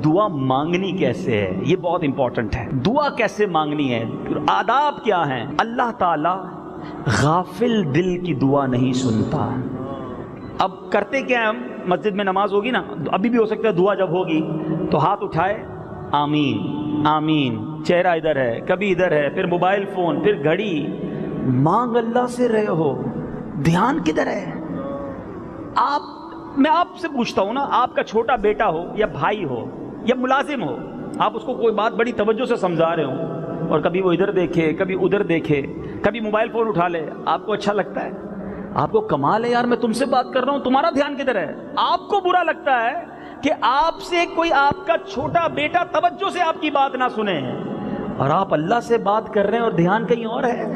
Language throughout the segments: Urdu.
دعا مانگنی کیسے ہے، یہ بہت امپورٹنٹ ہے. دعا کیسے مانگنی ہے، آداب کیا ہیں. اللہ تعالی غافل دل کی دعا نہیں سنتا. اب کرتے کیا ہم، مسجد میں نماز ہوگی نا، ابھی بھی ہو سکتا ہے دعا جب ہوگی تو ہاتھ اٹھائے آمین آمین، چہرہ ادھر ہے کبھی ادھر ہے، پھر موبائل فون، پھر گھڑی. مانگ اللہ سے رہے ہو، دھیان کدھر ہے؟ میں آپ سے پوچھتا ہوں نا، آپ کا چھوٹا بیٹا ہو یا بھائی ہو یا ملازم ہو، آپ اس کو کوئی بات بڑی توجہ سے سمجھا رہے ہوں اور کبھی وہ ادھر دیکھے کبھی ادھر دیکھے کبھی موبائل فون اٹھا لے، آپ کو اچھا لگتا ہے؟ آپ کو کمال ہے یار، میں تم سے بات کر رہا ہوں، تمہارا دھیان کدھر ہے؟ آپ کو برا لگتا ہے کہ آپ سے کوئی آپ کا چھوٹا بیٹا توجہ سے آپ کی بات نہ سنے، اور آپ اللہ سے بات کر رہے ہیں اور دھیان کہیں اور ہے.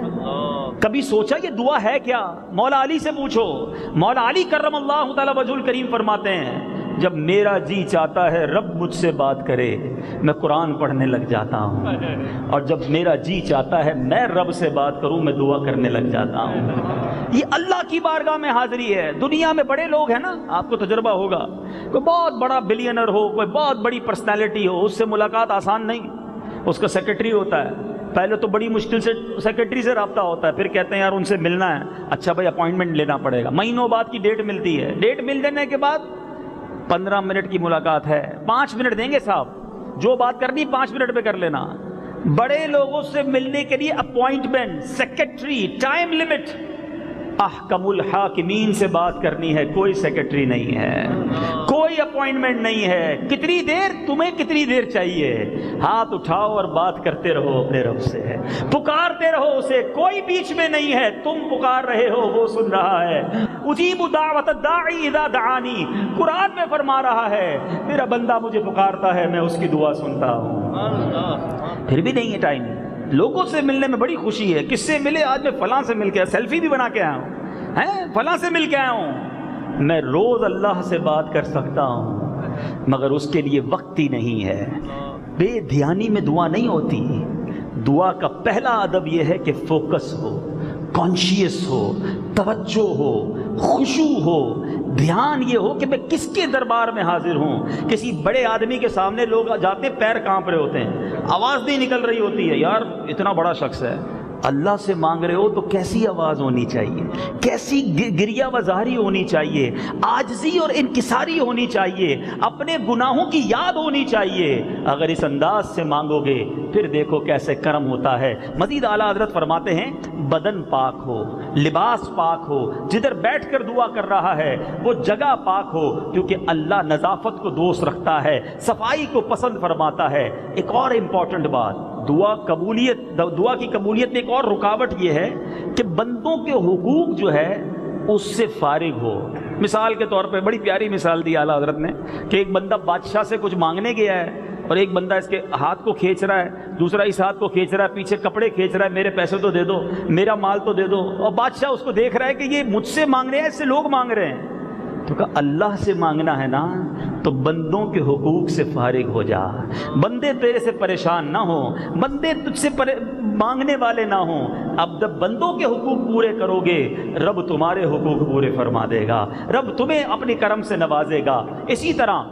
کبھی سوچا یہ دعا ہے کیا؟ مولا علی سے پوچھو. مولا علی کرم اللہ تعالی وجہ الکریم فرماتے ہیں جب میرا جی چاہتا ہے رب مجھ سے بات کرے میں قرآن پڑھنے لگ جاتا ہوں، اور جب میرا جی چاہتا ہے میں رب سے بات کروں میں دعا کرنے لگ جاتا ہوں. یہ اللہ کی بارگاہ میں حاضری ہے. دنیا میں بڑے لوگ ہیں نا، آپ کو تجربہ ہوگا، کوئی بہت بڑا بلینئر ہو، کوئی بہت بڑی پرسنالٹی ہو، اس سے ملاقات آسان نہیں. اس کا سیکرٹری ہوتا ہے، پہلے تو بڑی مشکل سے سیکرٹری سے رابطہ ہوتا ہے، پھر کہتے ہیں یار ان سے ملنا ہے، اچھا بھائی اپوائنٹمنٹ لینا پڑے گا، مہینوں بعد کی ڈیٹ ملتی ہے. ڈیٹ مل جانے کے بعد 15 منٹ کی ملاقات ہے، 5 منٹ دیں گے صاحب، جو بات کرنی 5 منٹ پہ کر لینا. بڑے لوگوں سے ملنے کے لیے اپوائنٹمنٹ، سیکرٹری، ٹائم لمٹ. احکم الحاکمین سے بات کرنی ہے، کوئی سیکرٹری نہیں ہے، کوئی اپوائنٹمنٹ نہیں ہے. کتنی دیر، تمہیں کتنی دیر چاہیے، ہاتھ اٹھاؤ اور بات کرتے رہو اپنے رب سے، پکارتے رہو اسے، کوئی بیچ میں نہیں ہے. تم پکار رہے ہو وہ سن رہا ہے. اجیب دعوت الداعی اذا دعانی، قرآن میں فرما رہا ہے میرا بندہ مجھے پکارتا ہے میں اس کی دعا سنتا ہوں. پھر بھی نہیں ہے ٹائم. لوگوں سے ملنے میں بڑی خوشی ہے. کس سے ملے؟ آج میں فلاں سے مل کے سیلفی بھی بنا کے آیا ہوں، ہیں فلاں سے مل کے آیا ہوں. میں روز اللہ سے بات کر سکتا ہوں مگر اس کے لیے وقت ہی نہیں ہے. بے دھیانی میں دعا نہیں ہوتی. دعا کا پہلا ادب یہ ہے کہ فوکس ہو، کانشیس ہو، توجہ ہو، خشوع ہو. دھیان یہ ہو کہ میں کس کے دربار میں حاضر ہوں. کسی بڑے آدمی کے سامنے لوگ جاتے ہیں پیر کانپ رہے ہوتے ہیں، آواز نہیں نکل رہی ہوتی ہے، یار اتنا بڑا شخص ہے. اللہ سے مانگ رہے ہو تو کیسی آواز ہونی چاہیے، کیسی گریہ وزاری ہونی چاہیے، عاجزی اور انکساری ہونی چاہیے، اپنے گناہوں کی یاد ہونی چاہیے. اگر اس انداز سے مانگو گے پھر دیکھو کیسے کرم ہوتا ہے. مزید اعلیٰ حضرت فرماتے ہیں بدن پاک ہو، لباس پاک ہو، جدھر بیٹھ کر دعا کر رہا ہے وہ جگہ پاک ہو، کیونکہ اللہ نظافت کو دوست رکھتا ہے، صفائی کو پسند فرماتا ہے. ایک اور امپورٹنٹ بات، دعا کی قبولیت میں ایک اور رکاوٹ یہ ہے کہ بندوں کے حقوق جو ہے اس سے فارغ ہو. مثال کے طور پہ بڑی پیاری مثال دی اعلیٰ حضرت نے کہ ایک بندہ بادشاہ سے کچھ مانگنے گیا ہے اور ایک بندہ اس کے ہاتھ کو کھینچ رہا ہے، دوسرا اس ہاتھ کو کھینچ رہا ہے، پیچھے کپڑے کھینچ رہا ہے، میرے پیسے تو دے دو، میرا مال تو دے دو. اور بادشاہ اس کو دیکھ رہا ہے کہ یہ مجھ سے مانگ رہے ہیں، اس سے لوگ مانگ رہے ہیں. تو کہا اللہ سے مانگنا ہے نا تو بندوں کے حقوق سے فارغ ہو جا. بندے تیرے سے پریشان نہ ہوں، بندے تجھ سے مانگنے والے نہ ہوں. اب جب بندوں کے حقوق پورے کرو گے رب تمہارے حقوق پورے فرما دے گا، رب تمہیں اپنے کرم سے نوازے گا. اسی طرح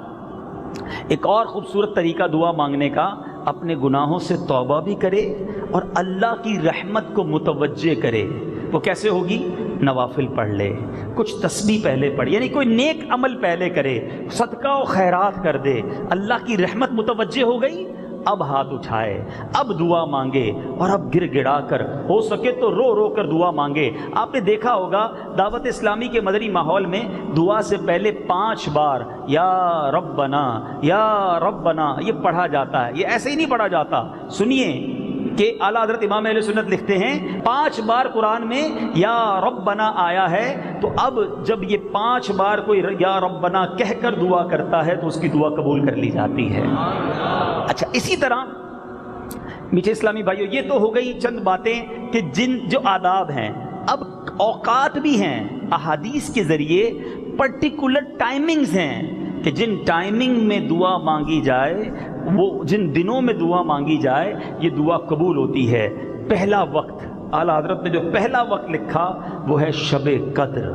ایک اور خوبصورت طریقہ دعا مانگنے کا، اپنے گناہوں سے توبہ بھی کرے اور اللہ کی رحمت کو متوجہ کرے. وہ کیسے ہوگی؟ نوافل پڑھ لے، کچھ تسبیح پہلے پڑھ، یعنی کوئی نیک عمل پہلے کرے، صدقہ و خیرات کر دے. اللہ کی رحمت متوجہ ہو گئی، اب ہاتھ اٹھائے، اب دعا مانگے، اور اب گر گڑا کر ہو سکے تو رو رو کر دعا مانگے. آپ نے دیکھا ہوگا دعوت اسلامی کے مدنی ماحول میں دعا سے پہلے 5 بار یا ربنا یا ربنا یہ پڑھا جاتا ہے. یہ ایسے ہی نہیں پڑھا جاتا. سنیے کہ اعلیٰ حضرت امام اہل سنت لکھتے ہیں 5 بار قرآن میں یا ربنا آیا ہے، تو اب جب یہ 5 بار کوئی یا ربنا کہہ کر دعا کرتا ہے تو اس کی دعا قبول کر لی جاتی ہے. اچھا، اسی طرح میٹھے اسلامی بھائیو یہ تو ہو گئی چند باتیں کہ جو آداب ہیں. اب اوقات بھی ہیں، احادیث کے ذریعے پرٹیکولر ٹائمنگز ہیں کہ جن ٹائمنگ میں دعا مانگی جائے، وہ جن دنوں میں دعا مانگی جائے یہ دعا قبول ہوتی ہے. پہلا وقت، اعلیٰ حضرت نے جو پہلا وقت لکھا وہ ہے شب قدر.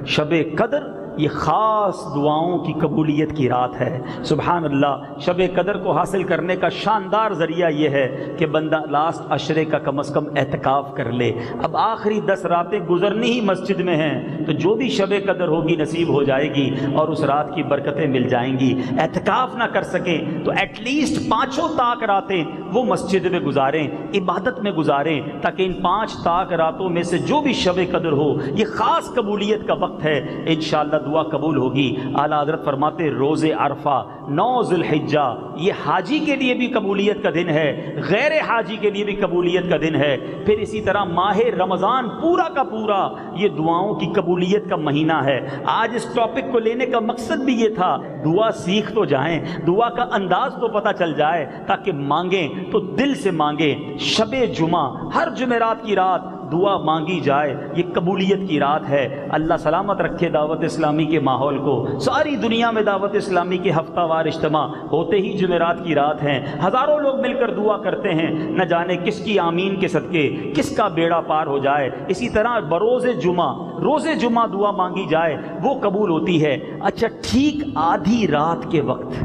شب قدر یہ خاص دعاؤں کی قبولیت کی رات ہے۔ سبحان اللہ، شب قدر کو حاصل کرنے کا شاندار ذریعہ یہ ہے کہ بندہ لاسٹ عشرے کا کم از کم اعتکاف کر لے۔ اب آخری 10 راتیں گزرنی ہی مسجد میں ہیں، تو جو بھی شب قدر ہوگی نصیب ہو جائے گی اور اس رات کی برکتیں مل جائیں گی۔ اعتکاف نہ کر سکیں تو ایٹ لیسٹ 5 طاق راتیں وہ مسجد میں گزاریں، عبادت میں گزاریں، تاکہ ان 5 طاق راتوں میں سے جو بھی شب قدر ہو یہ خاص قبولیت کا وقت ہے، انشاءاللہ دعا قبول ہوگی۔ اعلیٰ حضرت فرماتے روز عرفہ 9 ذی الحجہ یہ حاجی کے لیے بھی قبولیت کا دن ہے، غیر حاجی کے لیے بھی قبولیت کا دن ہے۔ پھر اسی طرح ماہ رمضان پورا کا پورا یہ دعاؤں کی قبولیت کا مہینہ ہے۔ آج اس ٹاپک کو لینے کا مقصد بھی یہ تھا، دعا سیکھ تو جائیں، دعا کا انداز تو پتہ چل جائے، تاکہ مانگیں تو دل سے مانگیں۔ شب جمعہ ہر جمعرات کی رات دعا مانگی جائے، یہ قبولیت کی رات ہے۔ اللہ سلامت رکھے دعوت اسلامی کے ماحول کو۔ ساری دنیا میں دعوت اسلامی کے ہفتہ وار اجتماع ہوتے ہی جمعرات کی رات ہیں، ہزاروں لوگ مل کر دعا کرتے ہیں، نہ جانے کس کی آمین کے صدقے کس کا بیڑا پار ہو جائے۔ اسی طرح بروز جمعہ، روز جمعہ دعا مانگی جائے وہ قبول ہوتی ہے۔ اچھا، ٹھیک آدھی رات کے وقت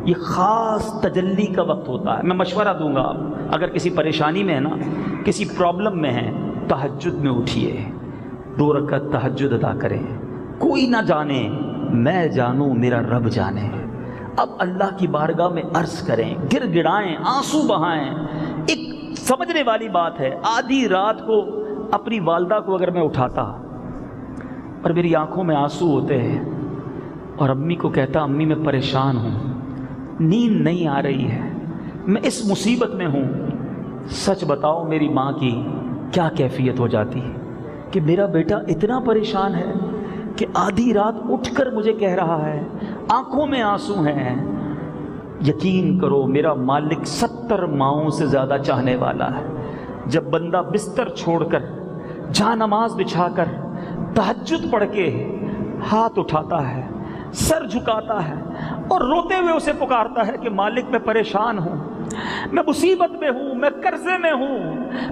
یہ خاص تجلی کا وقت ہوتا ہے۔ میں مشورہ دوں گا، اگر کسی پریشانی میں ہے نا، کسی پرابلم میں ہے، تہجد میں اٹھیے، 2 رکعت تہجد ادا کریں۔ کوئی نہ جانے، میں جانوں میرا رب جانے۔ اب اللہ کی بارگاہ میں عرض کریں، گر گڑائیں، آنسو بہائیں۔ ایک سمجھنے والی بات ہے، آدھی رات کو اپنی والدہ کو اگر میں اٹھاتا اور میری آنکھوں میں آنسو ہوتے ہیں اور امی کو کہتا امی میں پریشان ہوں، نیند نہیں آ رہی ہے، میں اس مصیبت میں ہوں، سچ بتاؤ میری ماں کی کیا کیفیت ہو جاتی ہے کہ میرا بیٹا اتنا پریشان ہے کہ آدھی رات اٹھ کر مجھے کہہ رہا ہے، آنکھوں میں آنسو ہیں۔ یقین کرو میرا مالک 70 ماؤں سے زیادہ چاہنے والا ہے۔ جب بندہ بستر چھوڑ کر جہاں نماز بچھا کر تہجد پڑھ کے ہاتھ اٹھاتا ہے، سر جھکاتا ہے اور روتے ہوئے اسے پکارتا ہے کہ مالک میں پریشان ہوں، میں مصیبت میں ہوں، میں قرضے میں ہوں،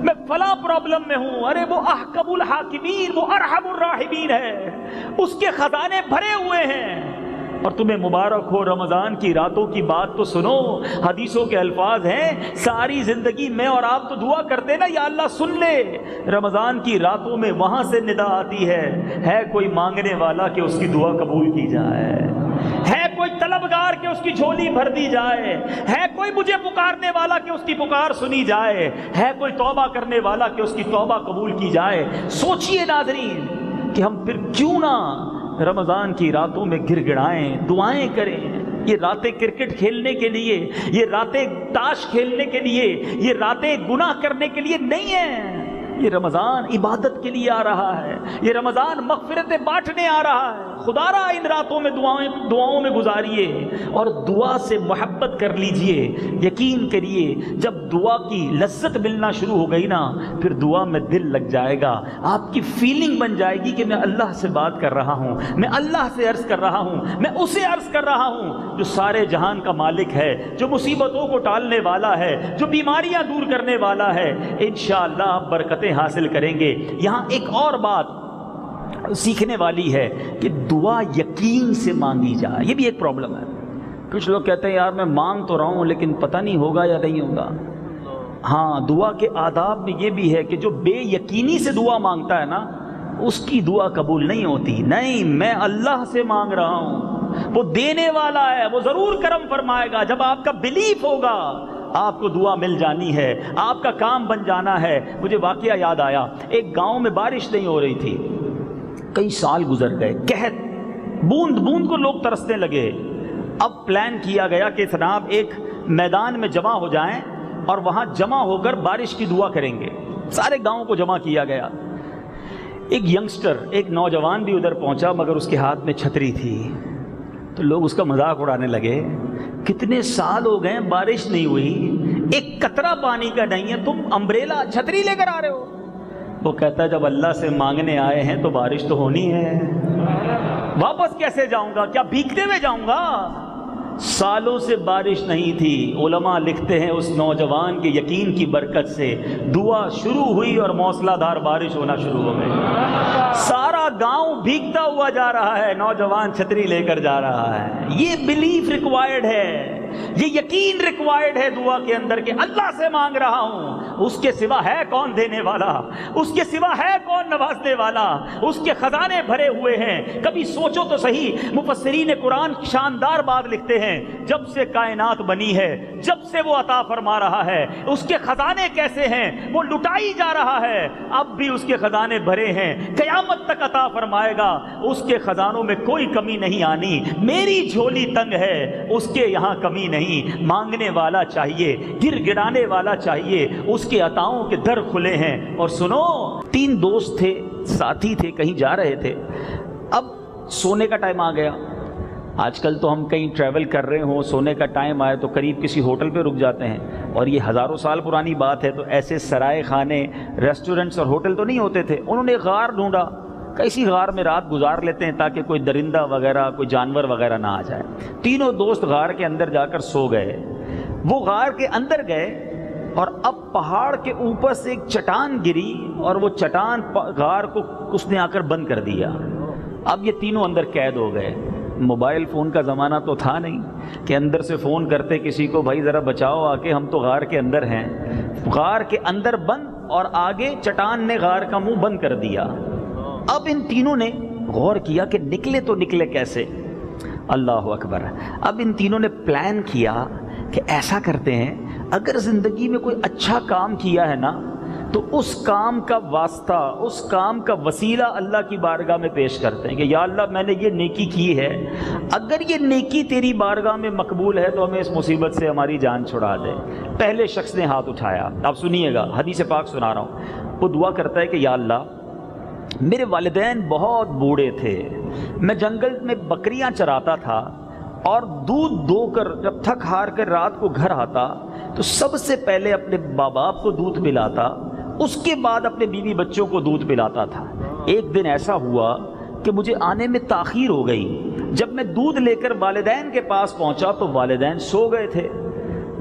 میں فلاں پرابلم میں ہوں، ارے وہ احکم الحاکمین، وہ ارحم الراحمین ہے، اس کے خزانے بھرے ہوئے ہیں۔ اور تمہیں مبارک ہو، رمضان کی راتوں کی بات تو سنو، حدیثوں کے الفاظ ہیں، ساری زندگی میں اور آپ تو دعا کرتے نا یا اللہ سن لے، رمضان کی راتوں میں وہاں سے ندا آتی ہے کوئی مانگنے والا کہ اس کی دعا قبول کی جائے، ہے کوئی طلبگار کہ اس کی جھولی بھر دی جائے، ہے کوئی مجھے پکارنے والا کہ اس کی پکار سنی جائے، ہے کوئی توبہ کرنے والا کہ اس کی توبہ قبول کی جائے۔ سوچئے ناظرین کہ ہم پھر کیوں نہ رمضان کی راتوں میں گر گڑائیں، دعائیں کریں۔ یہ راتیں کرکٹ کھیلنے کے لیے، یہ راتیں تاش کھیلنے کے لیے، یہ راتیں گناہ کرنے کے لیے نہیں ہیں۔ یہ رمضان عبادت کے لیے آ رہا ہے، یہ رمضان مغفرتیں بانٹنے آ رہا ہے۔ خدا را ان راتوں میں دعاؤں میں گزاریے اور دعا سے محبت کر لیجئے۔ یقین کریے جب دعا کی لذت ملنا شروع ہو گئی نا، پھر دعا میں دل لگ جائے گا، آپ کی فیلنگ بن جائے گی کہ میں اللہ سے بات کر رہا ہوں، میں اللہ سے عرض کر رہا ہوں، میں اسے عرض کر رہا ہوں جو سارے جہان کا مالک ہے، جو مصیبتوں کو ٹالنے والا ہے، جو بیماریاں دور کرنے والا ہے۔ انشاءاللہ آپ برکتیں حاصل کریں گے۔ یہاں ایک اور بات سیکھنے والی ہے کہ دعا یقین سے مانگی جائے۔ یہ بھی ایک پرابلم ہے، کچھ لوگ کہتے ہیں یار میں مانگ تو رہا ہوں لیکن پتہ نہیں ہوگا یا نہیں ہوگا۔ ہاں، دعا کے آداب میں یہ بھی ہے کہ جو بے یقینی سے دعا مانگتا ہے نا، اس کی دعا قبول نہیں ہوتی۔ نہیں، میں اللہ سے مانگ رہا ہوں، وہ دینے والا ہے، وہ ضرور کرم فرمائے گا۔ جب آپ کا بلیف ہوگا آپ کو دعا مل جانی ہے، آپ کا کام بن جانا ہے۔ مجھے واقعہ یاد آیا، ایک گاؤں میں بارش نہیں ہو رہی تھی، کئی سال گزر گئے، قحط، بوند بوند کو لوگ ترسنے لگے۔ اب پلان کیا گیا کہ جناب ایک میدان میں جمع ہو جائیں اور وہاں جمع ہو کر بارش کی دعا کریں گے۔ سارے گاؤں کو جمع کیا گیا۔ ایک ینگسٹر، ایک نوجوان بھی ادھر پہنچا، مگر اس کے ہاتھ میں چھتری تھی، تو لوگ اس کا مذاق اڑانے لگے، کتنے سال ہو گئے بارش نہیں ہوئی، ایک قطرہ پانی کا نہیں ہے، تم امبریلا چھتری لے کر آ رہے ہو۔ وہ کہتا ہے جب اللہ سے مانگنے آئے ہیں تو بارش تو ہونی ہے، واپس کیسے جاؤں گا، کیا بھیگتے ہوئے جاؤں گا؟ سالوں سے بارش نہیں تھی، علماء لکھتے ہیں اس نوجوان کے یقین کی برکت سے دعا شروع ہوئی اور موسلا دھار بارش ہونا شروع ہو گئی۔ سارا گاؤں بھیگتا ہوا جا رہا ہے، نوجوان چھتری لے کر جا رہا ہے۔ یہ بلیف ریکوائرڈ ہے، یہ یقین ریکوائرڈ ہے دعا کے اندر کہ اللہ سے مانگ رہا ہوں، اس کے سوا ہے کون دینے والا، اس کے سوا ہے کون نوازنے والا، اس کے خزانے بھرے ہوئے ہیں۔ کبھی سوچو تو صحیح، مفسرین قرآن شاندار بات لکھتے ہیں، جب سے کائنات بنی ہے، جب سے وہ عطا فرما رہا ہے، اس کے خزانے کیسے ہیں، وہ لٹائی جا رہا ہے، اب بھی اس کے خزانے بھرے ہیں، قیامت تک عطا فرمائے گا، اس کے خزانوں میں کوئی کمی نہیں آنی۔ میری جھولی تنگ ہے، اس کے یہاں کمی نہیں، مانگنے والا چاہیے، گر گرانے والا چاہیے، اس کے عطاؤں کے در کھلے ہیں۔ اور سنو، 3 دوست تھے، ساتھی تھے، کہیں جا رہے تھے، اب سونے کا ٹائم آ گیا۔ آج کل تو ہم کہیں ٹریول کر رہے ہوں، سونے کا ٹائم آئے تو قریب کسی ہوٹل پہ رک جاتے ہیں، اور یہ ہزاروں سال پرانی بات ہے، تو ایسے سرائے خانے، ریسٹورنٹس اور ہوٹل تو نہیں ہوتے تھے۔ انہوں نے غار ڈھونڈا، کسی غار میں رات گزار لیتے ہیں تاکہ کوئی درندہ وغیرہ، کوئی جانور وغیرہ نہ آ جائے۔ تینوں دوست غار کے اندر جا کر سو گئے۔ وہ غار کے اندر گئے اور اب پہاڑ کے اوپر سے ایک چٹان گری، اور وہ چٹان غار کو اس نے آ کر بند کر دیا۔ اب یہ تینوں اندر قید ہو گئے۔ موبائل فون کا زمانہ تو تھا نہیں کہ اندر سے فون کرتے کسی کو، بھائی ذرا بچاؤ آ کے، ہم تو غار کے اندر ہیں۔ غار کے اندر بند، اور آگے چٹان نے غار کا منہ بند کر دیا۔ اب ان تینوں نے غور کیا کہ نکلے تو نکلے کیسے؟ اللہ اکبر۔ اب ان تینوں نے پلان کیا کہ ایسا کرتے ہیں، اگر زندگی میں کوئی اچھا کام کیا ہے نا تو اس کام کا واسطہ، اس کام کا وسیلہ اللہ کی بارگاہ میں پیش کرتے ہیں کہ یا اللہ میں نے یہ نیکی کی ہے، اگر یہ نیکی تیری بارگاہ میں مقبول ہے تو ہمیں اس مصیبت سے ہماری جان چھڑا دے۔ پہلے شخص نے ہاتھ اٹھایا، آپ سنیے گا، حدیث پاک سنا رہا ہوں۔ وہ دعا کرتا ہے کہ یا اللہ میرے والدین بہت بوڑھے تھے، میں جنگل میں بکریاں چراتا تھا، اور دودھ دو کر جب تھک ہار کر رات کو گھر آتا تو سب سے پہلے اپنے ماں باپ کو دودھ پلاتا، اس کے بعد اپنے بیوی بچوں کو دودھ پلاتا تھا۔ ایک دن ایسا ہوا کہ مجھے آنے میں تاخیر ہو گئی۔ جب میں دودھ لے کر والدین کے پاس پہنچا تو والدین سو گئے تھے۔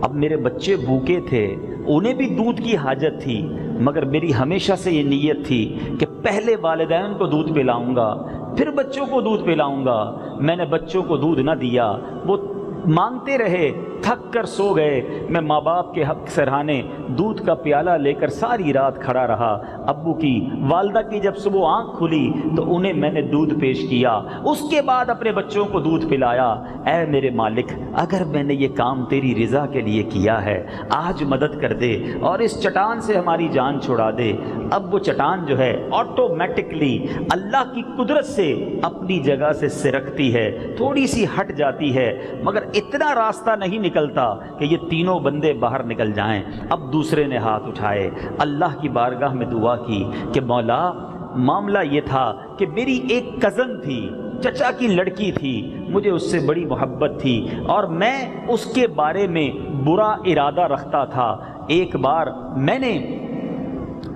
اب میرے بچے بھوکے تھے، انہیں بھی دودھ کی حاجت تھی، مگر میری ہمیشہ سے یہ نیت تھی کہ پہلے والدین کو دودھ پلاؤں گا، پھر بچوں کو دودھ پلاؤں گا۔ میں نے بچوں کو دودھ نہ دیا، وہ مانگتے رہے، تھک کر سو گئے۔ میں ماں باپ کے حق سرہانے دودھ کا پیالہ لے کر ساری رات کھڑا رہا۔ ابو کی، والدہ کی جب صبح آنکھ کھلی تو انہیں میں نے دودھ پیش کیا، اس کے بعد اپنے بچوں کو دودھ پلایا۔ اے میرے مالک، اگر میں نے یہ کام تیری رضا کے لیے کیا ہے، آج مدد کر دے اور اس چٹان سے ہماری جان چھڑا دے۔ اب وہ چٹان جو ہے آٹومیٹکلی اللہ کی قدرت سے اپنی جگہ سے سرکتی ہے، تھوڑی سی ہٹ جاتی ہے، مگر اتنا راستہ نہیں نکلتا کہ یہ تینوں بندے باہر نکل جائیں۔ اب دوسرے نے ہاتھ اٹھائے، اللہ کی بارگاہ میں دعا کی کہ مولا، معاملہ یہ تھا کہ میری ایک کزن تھی، چچا کی لڑکی تھی، مجھے اس سے بڑی محبت تھی اور میں اس کے بارے میں برا ارادہ رکھتا تھا۔ ایک بار میں نے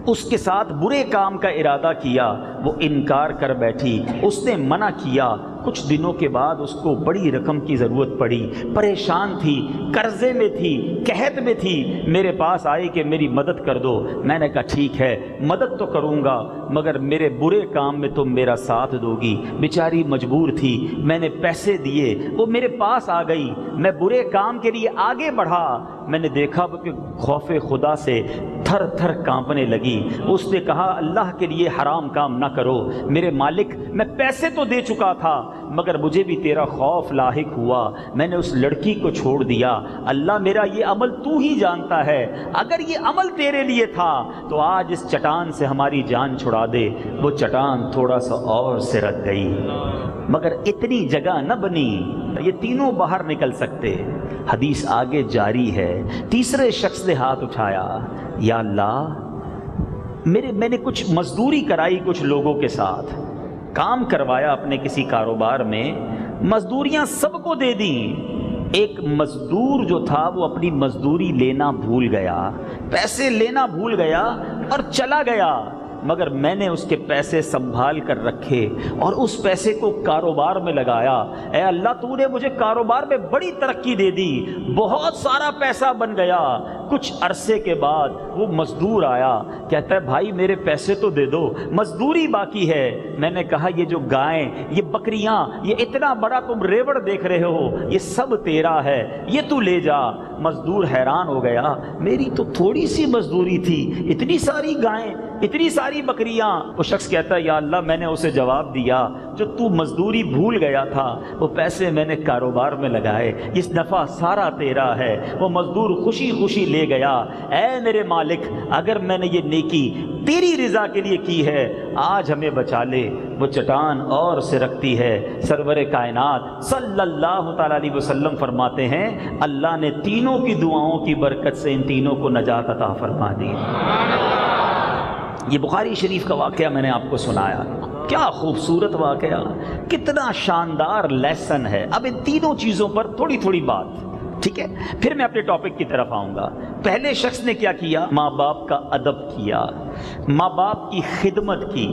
اس کے ساتھ برے کام کا ارادہ کیا، وہ انکار کر بیٹھی، اس نے منع کیا۔ کچھ دنوں کے بعد اس کو بڑی رقم کی ضرورت پڑی، پریشان تھی، قرضے میں تھی، قحط میں تھی، میرے پاس آئی کہ میری مدد کر دو۔ میں نے کہا ٹھیک ہے، مدد تو کروں گا، مگر میرے برے کام میں تم میرا ساتھ دو گی۔ بیچاری مجبور تھی، میں نے پیسے دیے، وہ میرے پاس آ گئی، میں برے کام کے لیے آگے بڑھا۔ میں نے دیکھا کہ خوف خدا سے تھر تھر کانپنے لگی۔ اس نے کہا اللہ کے لیے حرام کام نہ کرو، میرے مالک میں پیسے تو دے چکا تھا مگر مجھے بھی تیرا خوف لاحق ہوا، میں نے اس لڑکی کو چھوڑ دیا۔ اللہ میرا یہ عمل تو ہی جانتا ہے، اگر یہ عمل تیرے لیے تھا تو آج اس چٹان سے ہماری جان چھڑا دے۔ وہ چٹان تھوڑا سا اور سرک گئی، مگر اتنی جگہ نہ بنی یہ تینوں باہر نکل سکتے۔ حدیث آگے جاری ہے۔ تیسرے شخص نے ہاتھ اٹھایا، یا اللہ میں نے کچھ مزدوری کرائی، کچھ لوگوں کے ساتھ کام کروایا اپنے کسی کاروبار میں، مزدوریاں سب کو دے دیں، ایک مزدور جو تھا وہ اپنی مزدوری لینا بھول گیا، پیسے لینا بھول گیا اور چلا گیا۔ مگر میں نے اس کے پیسے سنبھال کر رکھے اور اس پیسے کو کاروبار میں لگایا۔ اے اللہ تو نے مجھے کاروبار میں بڑی ترقی دے دی، بہت سارا پیسہ بن گیا۔ کچھ عرصے کے بعد وہ مزدور آیا، کہتا ہے بھائی میرے پیسے تو دے دو، مزدوری باقی ہے۔ میں نے کہا یہ جو گائیں، یہ بکریاں، یہ اتنا بڑا تم ریوڑ دیکھ رہے ہو، یہ سب تیرا ہے، یہ تو لے جا۔ مزدور حیران ہو گیا، میری تو تھوڑی سی مزدوری تھی، اتنی ساری گائیں، اتنی ساری بکریاں۔ وہ شخص کہتا ہے یا اللہ میں نے اسے جواب دیا جو تو مزدوری بھول گیا تھا وہ پیسے میں نے کاروبار میں لگائے، اس نفع سارا تیرا ہے۔ وہ مزدور خوشی خوشی لے گیا۔ اے میرے مالک اگر میں نے یہ نیکی تیری رضا کے لیے کی ہے آج ہمیں بچا لے۔ وہ چٹان اور سے رکھتی ہے۔ سرور کائنات صلی اللہ تعالی علیہ وسلم فرماتے ہیں اللہ نے تینوں کی دعاؤں کی برکت سے ان تینوں کو نجات عطا فرما دی۔ یہ بخاری شریف کا واقعہ میں نے آپ کو سنایا، کیا خوبصورت واقعہ، کتنا شاندار لیسن ہے۔ اب ان تینوں چیزوں پر تھوڑی تھوڑی بات، ٹھیک ہے، پھر میں اپنے ٹاپک کی طرف آؤں گا۔ پہلے شخص نے کیا کیا؟ ماں باپ کا ادب کیا، ماں باپ کی خدمت کی۔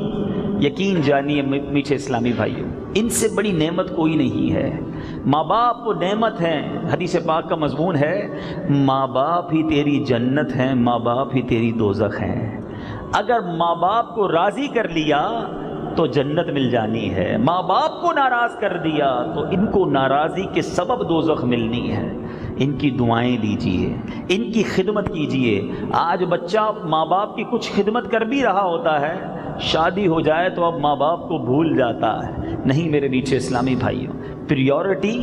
یقین جانیے میٹھے اسلامی بھائیوں، ان سے بڑی نعمت کوئی نہیں ہے۔ ماں باپ وہ نعمت ہیں، حدیث پاک کا مضمون ہے ماں باپ ہی تیری جنت ہیں، ماں باپ ہی تیری دوزخ ہیں۔ اگر ماں باپ کو راضی کر لیا تو جنت مل جانی ہے، ماں باپ کو ناراض کر دیا تو ان کو ناراضی کے سبب دوزخ ملنی ہے۔ ان کی دعائیں لیجئے، ان کی خدمت کیجئے۔ آج بچہ ماں باپ کی کچھ خدمت کر بھی رہا ہوتا ہے، شادی ہو جائے تو اب ماں باپ کو بھول جاتا ہے۔ نہیں میرے میٹھے اسلامی بھائیوں، پریورٹی،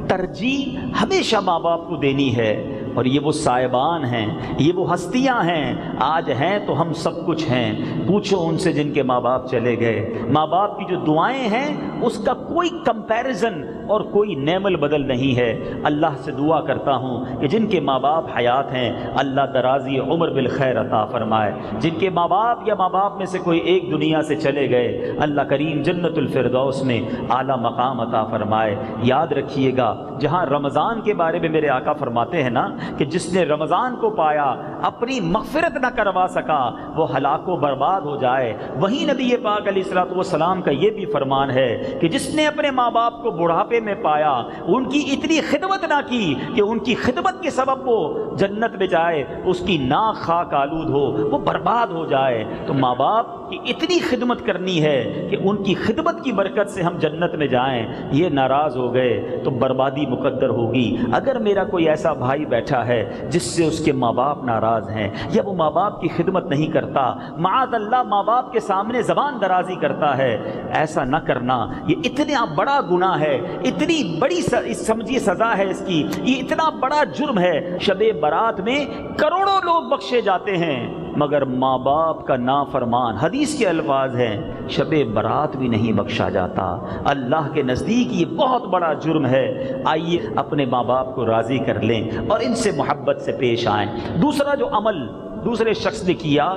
ترجیح ہمیشہ ماں باپ کو دینی ہے۔ اور یہ وہ صاحبان ہیں، یہ وہ ہستیاں ہیں، آج ہیں تو ہم سب کچھ ہیں۔ پوچھو ان سے جن کے ماں باپ چلے گئے۔ ماں باپ کی جو دعائیں ہیں اس کا کوئی کمپیریزن اور کوئی نعمل بدل نہیں ہے۔ اللہ سے دعا کرتا ہوں کہ جن کے ماں باپ حیات ہیں اللہ درازی عمر بالخیر عطا فرمائے۔ جن کے ماں باپ یا ماں باپ میں سے کوئی ایک دنیا سے چلے گئے اللہ کریم جنت الفردوس میں اعلیٰ مقام عطا فرمائے۔ یاد رکھیے گا جہاں رمضان کے بارے میں میرے آقا فرماتے ہیں نا کہ جس نے رمضان کو پایا اپنی مغفرت نہ کروا سکا وہ ہلاک و برباد ہو جائے، وہیں نبی پاک علیہ الصلوۃ والسلام کا یہ بھی فرمان ہے کہ جس نے اپنے ماں باپ کو بڑھاپے میں پایا ان کی اتنی خدمت نہ کی کہ ان کی خدمت کے سبب وہ جنت میں جائے، اس کی ناک خاک آلود ہو، وہ برباد ہو جائے۔ تو ماں باپ کی اتنی خدمت کرنی ہے کہ ان کی خدمت کی برکت سے ہم جنت میں جائیں۔ یہ ناراض ہو گئے تو بربادی مقدر ہوگی۔ اگر میرا کوئی ایسا بھائی بیٹھا ہے جس سے اس کے ماں باپ ناراض ہیں یا وہ ماں باپ کی خدمت نہیں کرتا، معاذ اللہ ماں باپ کے سامنے زبان درازی کرتا ہے، ایسا نہ کرنا، یہ اتنا بڑا گناہ ہے، اتنی بڑی سمجھیے سزا ہے اس کی، یہ اتنا بڑا جرم ہے۔ شب برات میں کروڑوں لوگ بخشے جاتے ہیں مگر ماں باپ کا نافرمان، حدیث کے الفاظ ہیں، شب برات بھی نہیں بخشا جاتا۔ اللہ کے نزدیک یہ بہت بڑا جرم ہے۔ آئیے اپنے ماں باپ کو راضی کر لیں اور ان سے محبت سے پیش آئیں۔ دوسرا جو عمل دوسرے شخص نے کیا،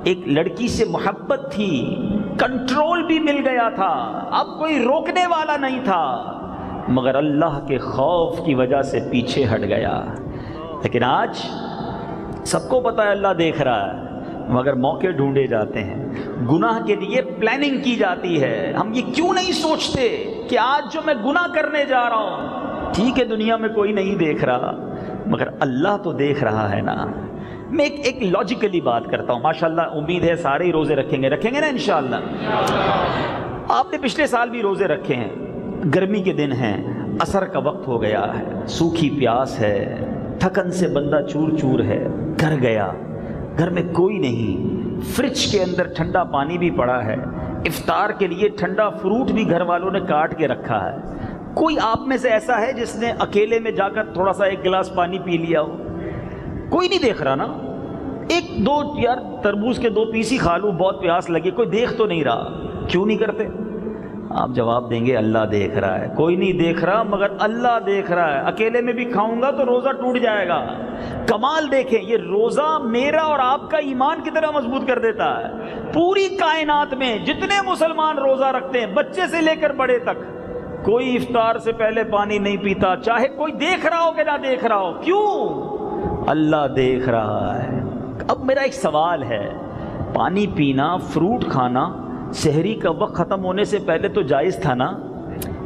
ایک لڑکی سے محبت تھی، کنٹرول بھی مل گیا تھا، اب کوئی روکنے والا نہیں تھا، مگر اللہ کے خوف کی وجہ سے پیچھے ہٹ گیا۔ لیکن آج سب کو پتہ ہے اللہ دیکھ رہا ہے، مگر موقع ڈھونڈے جاتے ہیں، گناہ کے لیے پلاننگ کی جاتی ہے۔ ہم یہ کیوں نہیں سوچتے کہ آج جو میں گناہ کرنے جا رہا ہوں، ٹھیک ہے دنیا میں کوئی نہیں دیکھ رہا مگر اللہ تو دیکھ رہا ہے نا۔ میں ایک لاجیکلی بات کرتا ہوں، ماشاءاللہ امید ہے سارے ہی روزے رکھیں گے نا انشاءاللہ۔ آپ نے پچھلے سال بھی روزے رکھے ہیں، گرمی کے دن ہیں، عصر کا وقت ہو گیا ہے، سوکھی پیاس ہے، تھکن سے بندہ چور چور ہے، گھر گیا، گھر میں کوئی نہیں، فریج کے اندر ٹھنڈا پانی بھی پڑا ہے، افطار کے لیے ٹھنڈا فروٹ بھی گھر والوں نے کاٹ کے رکھا ہے۔ کوئی آپ میں سے ایسا ہے جس نے اکیلے میں جا کر تھوڑا سا ایک گلاس پانی پی لیا ہو؟ کوئی نہیں دیکھ رہا نا، ایک دو یار تربوز کے 2 پیس ہی کھا لوں، بہت پیاس لگی، کوئی دیکھ تو نہیں رہا، کیوں نہیں کرتے؟ آپ جواب دیں گے اللہ دیکھ رہا ہے۔ کوئی نہیں دیکھ رہا مگر اللہ دیکھ رہا ہے۔ اکیلے میں بھی کھاؤں گا تو روزہ ٹوٹ جائے گا۔ کمال دیکھیں، یہ روزہ میرا اور آپ کا ایمان کی طرح مضبوط کر دیتا ہے۔ پوری کائنات میں جتنے مسلمان روزہ رکھتے ہیں بچے سے لے کر بڑے تک، کوئی افطار سے پہلے پانی نہیں پیتا، چاہے کوئی دیکھ رہا ہو کہ نہ دیکھ رہا ہو۔ کیوں؟ اللہ دیکھ رہا ہے۔ اب میرا ایک سوال ہے، پانی پینا، فروٹ کھانا سحری کا وقت ختم ہونے سے پہلے تو جائز تھا نا،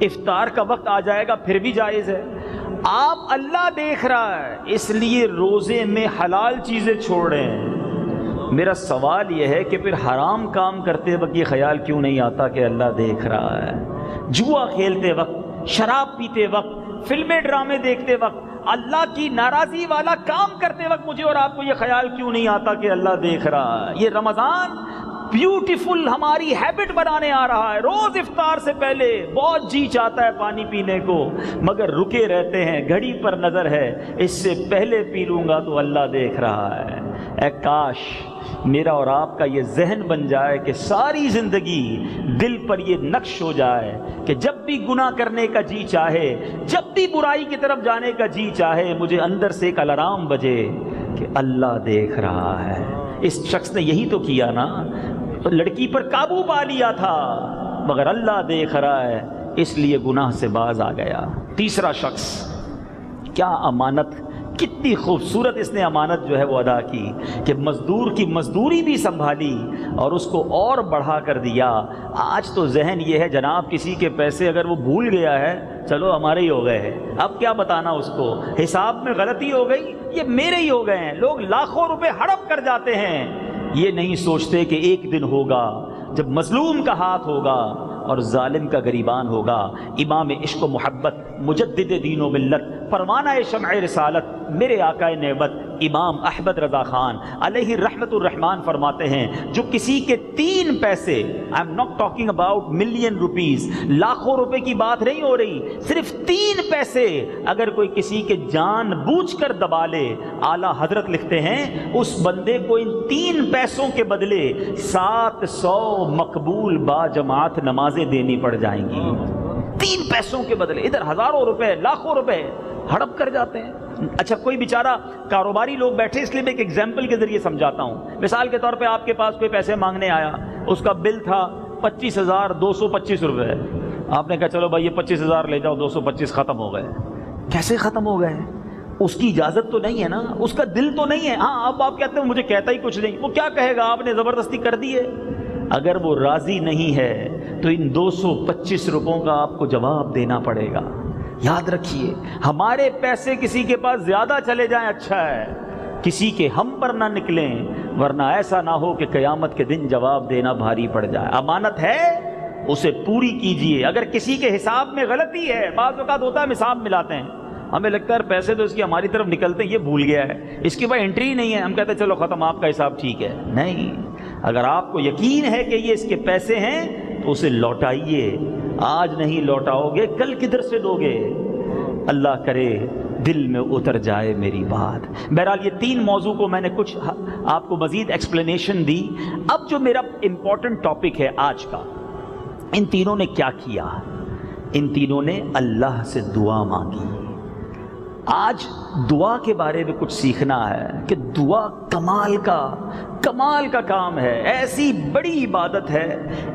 افطار کا وقت آ جائے گا پھر بھی جائز ہے۔ آپ اللہ دیکھ رہا ہے اس لیے روزے میں حلال چیزیں چھوڑ رہے ہیں۔ میرا سوال یہ ہے کہ پھر حرام کام کرتے وقت یہ خیال کیوں نہیں آتا کہ اللہ دیکھ رہا ہے؟ جوا کھیلتے وقت، شراب پیتے وقت، فلمیں ڈرامے دیکھتے وقت، اللہ کی ناراضی والا کام کرتے وقت مجھے اور آپ کو یہ خیال کیوں نہیں آتا کہ اللہ دیکھ رہا ہے؟ یہ رمضان بیوٹیفل ہماری ہیبٹ بنانے آ رہا ہے۔ روز افطار سے پہلے بہت جی چاہتا ہے پانی پینے کو، مگر رکے رہتے ہیں، گھڑی پر نظر ہے، اس سے پہلے پی لوں گا تو اللہ دیکھ رہا ہے۔ اے کاش میرا اور آپ کا یہ ذہن بن جائے کہ ساری زندگی دل پر یہ نقش ہو جائے کہ جب بھی گناہ کرنے کا جی چاہے، جب بھی برائی کی طرف جانے کا جی چاہے، مجھے اندر سے ایک الارم بجے کہ اللہ دیکھ رہا ہے۔ اس شخص نے یہی تو کیا نا، لڑکی پر قابو پا لیا تھا مگر اللہ دیکھ رہا ہے اس لیے گناہ سے باز آ گیا۔ تیسرا شخص، کیا امانت، کتنی خوبصورت اس نے امانت جو ہے وہ ادا کی کہ مزدور کی مزدوری بھی سنبھالی اور اس کو اور بڑھا کر دیا۔ آج تو ذہن یہ ہے جناب کسی کے پیسے اگر وہ بھول گیا ہے چلو ہمارے ہی ہو گئے ہیں، اب کیا بتانا اس کو، حساب میں غلطی ہو گئی یہ میرے ہی ہو گئے ہیں۔ لوگ لاکھوں روپے ہڑپ کر جاتے ہیں، یہ نہیں سوچتے کہ ایک دن ہوگا جب مظلوم کا ہاتھ ہوگا اور ظالم کا گریبان ہوگا۔ امام عشق و محبت، مجدد دین و ملت، پروانہ شمع رسالت، میرے آقا نعمت امام احمد رضا خان علیہ رحمت الرحمان فرماتے ہیں جو کسی کے 3 پیسے، I am not talking about million rupees, لاکھوں روپے کی بات نہیں ہو رہی، صرف 3 پیسے اگر کوئی کسی کے جان بوجھ کر دبا لے، اعلیٰ حضرت لکھتے ہیں اس بندے کو ان 3 پیسوں کے بدلے 700 مقبول با جماعت نمازیں دینی پڑ جائیں گی۔ 3 پیسوں کے بدلے، ادھر ہزاروں روپے، لاکھوں روپے ہڑپ کر جاتے ہیں۔ اچھا کوئی بیچارہ کاروباری لوگ بیٹھے، اس لیے میں ایک ایگزامپل کے ذریعے سمجھاتا ہوں۔ مثال کے طور پہ آپ کے پاس کوئی پیسے مانگنے آیا، اس کا بل تھا 25,225 روپے، آپ نے کہا چلو بھائی یہ 25,000 لے جاؤ، 225 ختم ہو گئے۔ کیسے ختم ہو گئے؟ اس کی اجازت تو نہیں ہے نا، اس کا دل تو نہیں ہے۔ ہاں اب آپ کہتے ہیں مجھے کہتا ہی کچھ نہیں، وہ کیا کہے گا، آپ نے زبردستی کر دی ہے۔ اگر وہ راضی نہیں ہے تو ان 225 روپوں کا آپ کو جواب دینا پڑے گا۔ یاد رکھیے ہمارے پیسے کسی کے پاس زیادہ چلے جائیں اچھا ہے، کسی کے ہم پر نہ نکلیں، ورنہ ایسا نہ ہو کہ قیامت کے دن جواب دینا بھاری پڑ جائے۔ امانت ہے اسے پوری کیجئے۔ اگر کسی کے حساب میں غلطی ہے، بعض اوقات ہوتا ہے ہم حساب ملاتے ہیں، ہمیں لگتا ہے پیسے تو اس کی ہماری طرف نکلتے ہیں، یہ بھول گیا ہے، اس کے پاس انٹری نہیں ہے، ہم کہتے ہیں چلو ختم آپ کا حساب ٹھیک ہے۔ نہیں، اگر آپ کو یقین ہے کہ یہ اس کے پیسے ہیں تو اسے لوٹائیے۔ آج نہیں لوٹاؤ گے کل کدھر سے دو گے؟ اللہ کرے دل میں اتر جائے میری بات۔ بہرحال یہ 3 موضوع کو میں نے کچھ آپ کو مزید ایکسپلینیشن دی۔ اب جو میرا امپورٹنٹ ٹاپک ہے آج کا، ان تینوں نے کیا کیا؟ ان تینوں نے اللہ سے دعا مانگی۔ آج دعا کے بارے میں کچھ سیکھنا ہے کہ دعا کمال کا کام ہے، ایسی بڑی عبادت ہے،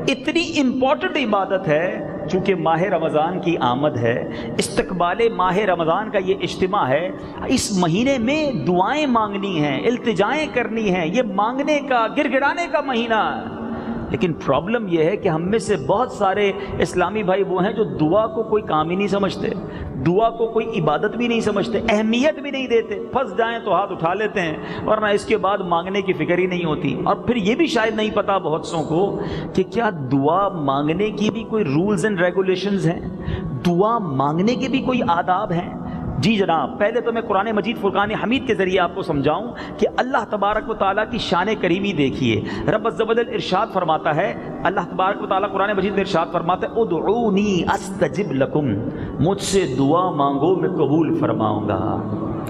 اتنی امپورٹنٹ عبادت ہے۔ چونکہ ماہ رمضان کی آمد ہے، استقبال ماہ رمضان کا یہ اجتماع ہے، اس مہینے میں دعائیں مانگنی ہیں، التجائیں کرنی ہیں، یہ مانگنے کا، گڑ گڑانے کا مہینہ ہے۔ لیکن پرابلم یہ ہے کہ ہم میں سے بہت سارے اسلامی بھائی وہ ہیں جو دعا کو کوئی کام ہی نہیں سمجھتے، دعا کو کوئی عبادت بھی نہیں سمجھتے، اہمیت بھی نہیں دیتے، پھنس جائیں تو ہاتھ اٹھا لیتے ہیں، ورنہ اس کے بعد مانگنے کی فکر ہی نہیں ہوتی۔ اور پھر یہ بھی شاید نہیں پتا بہت سوں کو کہ کیا دعا مانگنے کی بھی کوئی رولز اینڈ ریگولیشنز ہیں، دعا مانگنے کے بھی کوئی آداب ہیں۔ جی جناب، پہلے تو میں قرآن مجید فرقان حمید کے ذریعے آپ کو سمجھاؤں کہ اللہ تبارک و تعالیٰ کی شان کریمی دیکھیے۔ رب عز و جل ارشاد فرماتا ہے، اللہ تبارک و تعالیٰ قرآن مجید میں ارشاد فرماتا ہے ادعونی استجب لکم، مجھ سے دعا مانگو میں قبول فرماؤں گا۔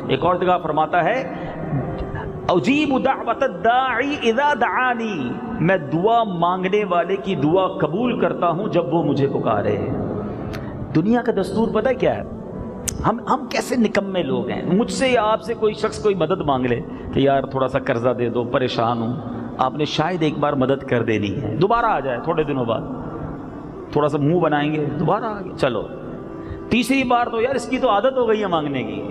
ایک اور جگہ فرماتا ہے اجیب دعوت الداعی اذا دعانی، میں دعا مانگنے والے کی دعا قبول کرتا ہوں جب وہ مجھے پکارے۔ دنیا کا دستور پتہ کیا ہے؟ ہم کیسے نکمے لوگ ہیں۔ مجھ سے یا آپ سے کوئی شخص کوئی مدد مانگ لے کہ یار تھوڑا سا قرضہ دے دو، پریشان ہوں، آپ نے شاید ایک بار مدد کر دینی ہے، دوبارہ آ جائے تھوڑے دنوں بعد، تھوڑا سا منہ بنائیں گے، دوبارہ آ گئے، چلو تیسری بار تو یار اس کی تو عادت ہو گئی ہے مانگنے کی،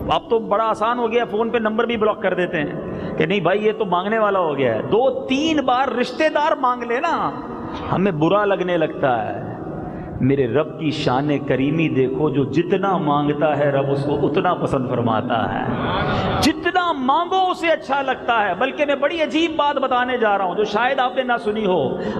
اب تو بڑا آسان ہو گیا، فون پہ نمبر بھی بلاک کر دیتے ہیں کہ نہیں بھائی یہ تو مانگنے والا ہو گیا ہے. 2-3 بار رشتہ دار مانگ لے نا ہمیں برا لگنے لگتا ہے. میرے رب کی شان کریمی دیکھو، جو جتنا مانگتا ہے رب اس کو اتنا پسند فرماتا ہے. جتنا مانگو اسے اچھا لگتا ہے. بلکہ میں بڑی عجیب بات بتانے جا رہا ہوں جو شاید آپ نے نہ سنی ہو.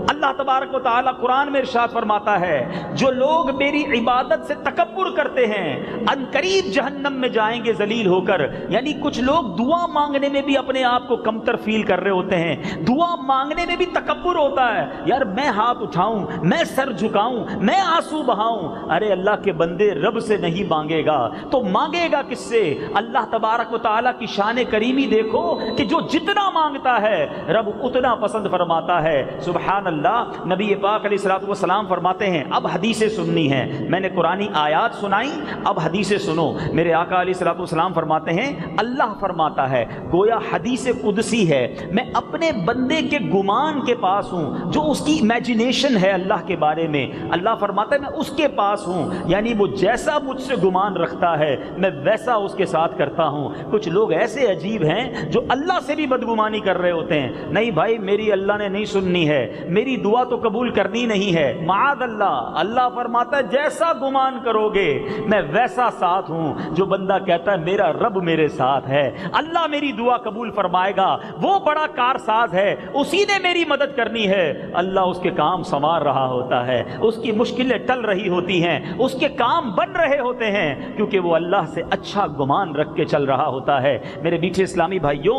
اللہ تبارک و تعالیٰ قرآن میں ارشاد فرماتا ہے جو لوگ میری عبادت سے تکبر کرتے ہیں ان قریب جہنم میں جائیں گے ذلیل ہو کر. یعنی کچھ لوگ دعا مانگنے میں بھی اپنے آپ کو کمتر فیل کر رہے ہوتے ہیں، دعا مانگنے میں بھی تکبر ہوتا ہے. یار میں ہاتھ اٹھاؤں، میں سر جھکاؤں، میں آنسو بہاؤں. ارے اللہ کے بندے رب سے نہیں مانگے گا تو مانگے گا کس سے؟ اللہ تبارک و تعالیٰ کی شان کریمی دیکھو کہ جو جتنا مانگتا ہے رب اتنا پسند فرماتا ہے. سبحان اللہ. نبی پاک علیہ الصلوۃ والسلام فرماتے ہیں اب حدیثیں سننی ہیں. میں نے قرآنی آیات سنائی، اب حدیثیں سنو. میرے آقا علیہ الصلوۃ والسلام فرماتے ہیں اللہ فرماتا ہے گویا حدیث قدسی ہے، میں اپنے بندے کے گمان کے پاس ہوں، جو اس کی امیجنیشن ہے اللہ کے بارے میں. اللہ فرماتا ہے میں اس کے پاس ہوں، یعنی وہ جیسا مجھ سے گمان رکھتا ہے میں ویسا اس کے ساتھ کرتا ہوں. کچھ لوگ ایسے عجیب ہیں جو اللہ سے بھی بدگمانی کر رہے ہوتے ہیں. نہیں بھائی میری اللہ نے نہیں سننی ہے، میری دعا تو قبول کرنی نہیں ہے. معاذ اللہ. اللہ فرماتا ہے جیسا گمان کرو گے میں ویسا ساتھ ہوں. جو بندہ کہتا ہے میرا رب میرے ساتھ ہے، اللہ میری دعا قبول فرمائے گا، وہ بڑا کارساز ہے، اسی نے میری مدد کرنی ہے. اللہ اس کے کام سنوار رہا ہوتا ہے، اس کی مشکلیں ٹل رہی ہوتی ہیں، اس کے کام بن رہے ہوتے ہیں، کیونکہ وہ اللہ سے اچھا گمان رکھ کے چل رہا ہوتا ہے. میرے میٹھے اسلامی بھائیوں،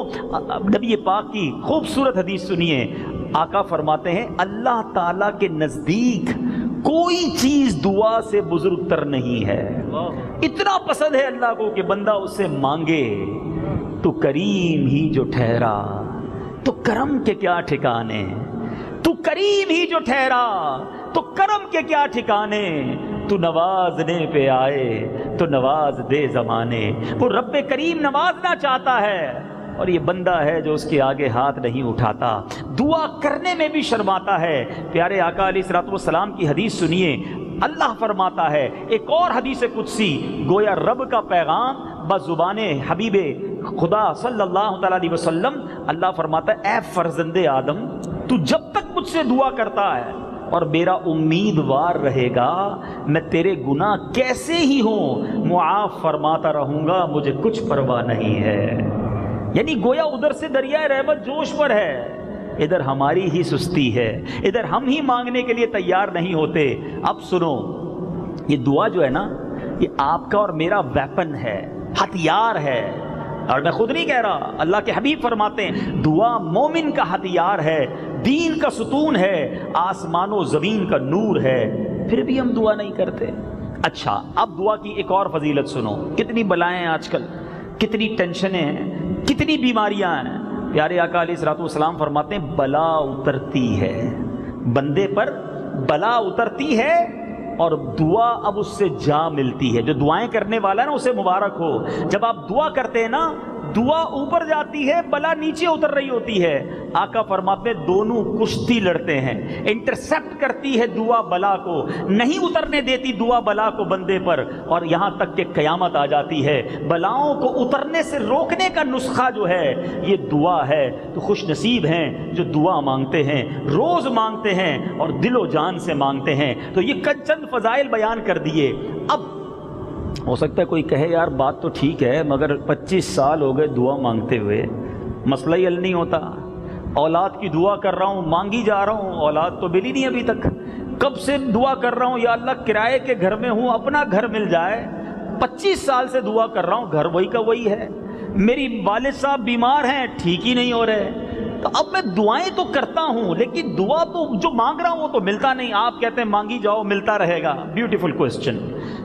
نبی پاک کی خوبصورت حدیث سنیے. آقا فرماتے ہیں اللہ تعالیٰ کے نزدیک کوئی چیز دعا سے بزرگ تر نہیں ہے. اتنا پسند ہے اللہ کو کہ بندہ اس سے مانگے. تو کریم ہی جو ٹھہرا تو کرم کے کیا ٹھکانے، تو کریم ہی جو ٹھہرا تو کرم کے کیا ٹھکانے، تو نوازنے پہ آئے تو نواز دے زمانے. وہ رب کریم نوازنا چاہتا ہے اور یہ بندہ ہے جو اس کے آگے ہاتھ نہیں اٹھاتا، دعا کرنے میں بھی شرماتا ہے. پیارے آقا علیہ الصلوۃ والسلام کی حدیث سنیے. اللہ فرماتا ہے ایک اور حدیث قدسی، گویا رب کا پیغام بزبان حبیب خدا صلی اللہ تعالیٰ علیہ وسلم. اللہ فرماتا ہے اے فرزند آدم تو جب تک مجھ سے دعا کرتا ہے اور میرا امیدوار رہے گا میں تیرے گناہ کیسے ہی ہوں معاف فرماتا رہوں گا، مجھے کچھ پرواہ نہیں ہے. یعنی گویا ادھر سے دریائے رحمت جوش پر ہے، ادھر ہماری ہی سستی ہے، ادھر ہم ہی مانگنے کے لیے تیار نہیں ہوتے. اب سنو، یہ دعا جو ہے نا یہ آپ کا اور میرا ویپن ہے، ہتھیار ہے. اور میں خود نہیں کہہ رہا، اللہ کے حبیب فرماتے ہیں دعا مومن کا ہتھیار ہے، دین کا ستون ہے، آسمان و زمین کا نور ہے. پھر بھی ہم دعا نہیں کرتے. اچھا اب دعا کی ایک اور فضیلت سنو. کتنی بلائیں ہیں آج کل، کتنی ٹینشنیں ہیں، کتنی بیماریاں ہیں. پیارے آقا علیہ الصلوۃ والسلام فرماتے ہیں بلا اترتی ہے، بندے پر بلا اترتی ہے اور دعا اب اس سے جا ملتی ہے. جو دعائیں کرنے والا ہے نا اسے مبارک ہو. جب آپ دعا کرتے ہیں نا دعا اوپر جاتی ہے، بلا نیچے اتر رہی ہوتی ہے. آقا فرماتے ہیں دونوں کشتی لڑتے ہیں، انٹرسپٹ کرتی ہے دعا بلا کو، نہیں اترنے دیتی دعا بلا کو بندے پر، اور یہاں تک کہ قیامت آ جاتی ہے. بلاؤں کو اترنے سے روکنے کا نسخہ جو ہے یہ دعا ہے. تو خوش نصیب ہیں جو دعا مانگتے ہیں، روز مانگتے ہیں اور دل و جان سے مانگتے ہیں. تو یہ چند فضائل بیان کر دیے. اب ہو سکتا ہے کوئی کہے یار بات تو ٹھیک ہے مگر 25 سال ہو گئے دعا مانگتے ہوئے، مسئلہ ہی حل نہیں ہوتا. اولاد کی دعا کر رہا ہوں، مانگی جا رہا ہوں، اولاد تو ملی نہیں ابھی تک. کب سے دعا کر رہا ہوں یا اللہ کرائے کے گھر میں ہوں اپنا گھر مل جائے. 25 سال سے دعا کر رہا ہوں، گھر وہی کا وہی ہے. میری والد صاحب بیمار ہیں، ٹھیک ہی نہیں ہو رہے. تو اب میں دعائیں تو کرتا ہوں لیکن دعا تو جو مانگ رہا ہوں وہ تو ملتا نہیں. آپ کہتے ہیں مانگی جاؤ ملتا رہے گا. Beautiful question.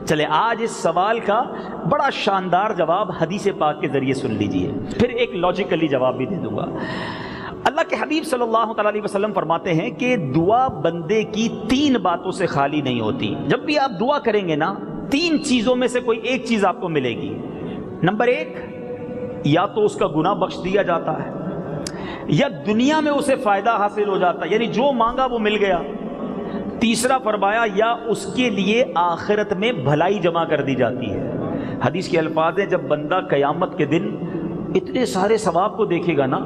چلے آج اس سوال کا بڑا شاندار جواب حدیث پاک کے ذریعے سن لیجئے، پھر ایک لاجیکلی جواب بھی دے دوں گا. اللہ کے حبیب صلی اللہ تعالیٰ علیہ وسلم فرماتے ہیں کہ دعا بندے کی 3 باتوں سے خالی نہیں ہوتی. جب بھی آپ دعا کریں گے نا 3 چیزوں میں سے کوئی ایک چیز آپ کو ملے گی. نمبر 1، یا تو اس کا گناہ بخش دیا جاتا ہے، یا دنیا میں اسے فائدہ حاصل ہو جاتا ہے، یعنی جو مانگا وہ مل گیا. تیسرا فرمایا یا اس کے لیے آخرت میں بھلائی جمع کر دی جاتی ہے. حدیث کے الفاظ ہیں جب بندہ قیامت کے دن اتنے سارے ثواب کو دیکھے گا نا،